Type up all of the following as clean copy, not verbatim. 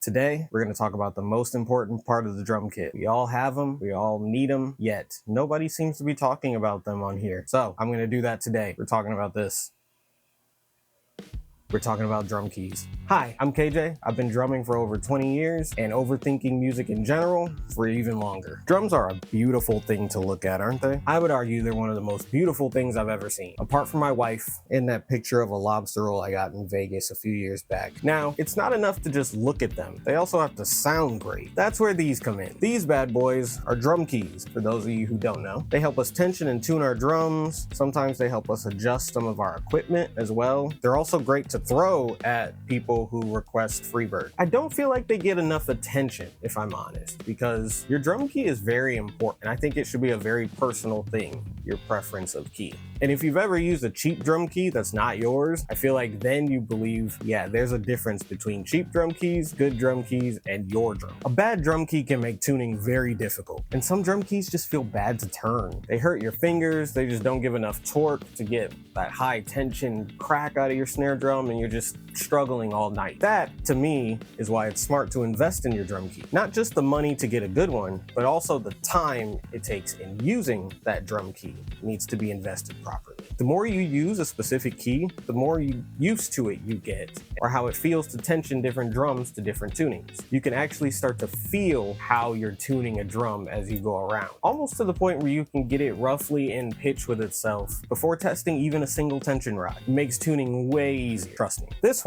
Today, we're going to talk about the most important part of the drum kit. We all have them, we all need them, yet nobody seems to be talking about them on here. So I'm going to do that today. We're talking about this. We're talking about drum keys. Hi, I'm KJ. I've been drumming for over 20 years and overthinking music in general for even longer. Drums are a beautiful thing to look at, aren't they? I would argue they're one of the most beautiful things I've ever seen, apart from my wife in that picture of a lobster roll I got in Vegas a few years back. Now, it's not enough to just look at them. They also have to sound great. That's where these come in. These bad boys are drum keys, for those of you who don't know. They help us tension and tune our drums. Sometimes they help us adjust some of our equipment as well. They're also great to throw at people who request Freebird. I don't feel like they get enough attention, if I'm honest, because your drum key is very important. I think it should be a very personal thing, your preference of key. And if you've ever used a cheap drum key that's not yours, I feel like then you believe, yeah, there's a difference between cheap drum keys, good drum keys, and your drum. A bad drum key can make tuning very difficult, and some drum keys just feel bad to turn. They hurt your fingers, they just don't give enough torque to get that high tension crack out of your snare drum, and you're just struggling all night. That, to me, is why it's smart to invest in your drum key. Not just the money to get a good one, but also the time it takes in using that drum key needs to be invested properly. The more you use a specific key, the more used to it you get, or how it feels to tension different drums to different tunings. You can actually start to feel how you're tuning a drum as you go around, almost to the point where you can get it roughly in pitch with itself before testing even a single tension rod. It makes tuning way easier, trust me. This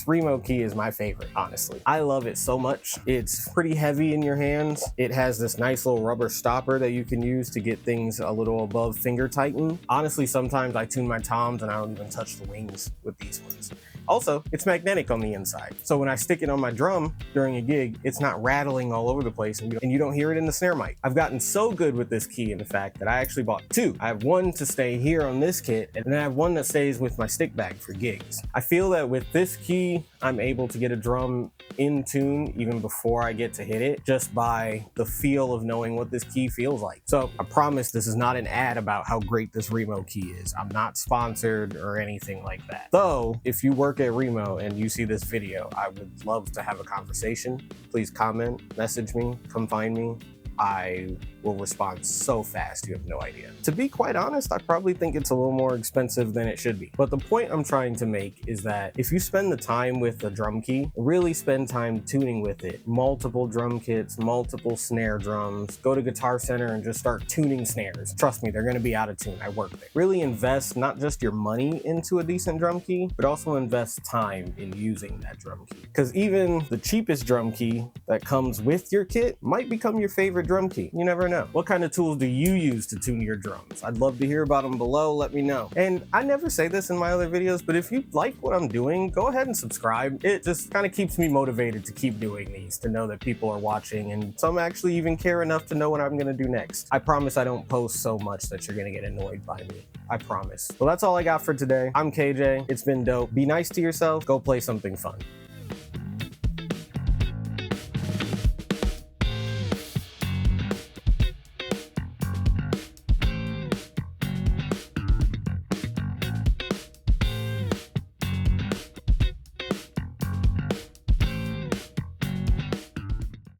Remo key is my favorite, honestly. I love it so much. It's pretty heavy in your hands. It has this nice little rubber stopper that you can use to get things a little above finger tighten. Honestly, sometimes I tune my toms and I don't even touch the wings with these ones. Also, it's magnetic on the inside. So when I stick it on my drum during a gig, it's not rattling all over the place and you don't hear it in the snare mic. I've gotten so good with this key in the fact that I actually bought two. I have one to stay here on this kit, and then I have one that stays with my stick bag for gigs. I feel that with this key, I'm able to get a drum in tune even before I get to hit it, just by the feel of knowing what this key feels like. So I promise this is not an ad about how great this Remo key is. I'm not sponsored or anything like that. Though, if you work at Remo and you see this video, I would love to have a conversation. Please comment, message me, come find me. I will respond so fast, you have no idea. To be quite honest, I probably think it's a little more expensive than it should be. But the point I'm trying to make is that if you spend the time with the drum key, really spend time tuning with it, multiple drum kits, multiple snare drums, go to Guitar Center and just start tuning snares. Trust me, they're gonna be out of tune, I work there. Really invest not just your money into a decent drum key, but also invest time in using that drum key. Because even the cheapest drum key that comes with your kit might become your favorite drum key. You never know. What kind of tools do you use to tune your drums? I'd love to hear about them below. Let me know. And I never say this in my other videos, but if you like what I'm doing, go ahead and subscribe. It just kind of keeps me motivated to keep doing these, to know that people are watching, and some actually even care enough to know what I'm gonna do next. I promise I don't post so much that you're gonna get annoyed by me. I promise. Well, that's all I got for today. I'm KJ. It's been dope. Be nice to yourself. Go play something fun.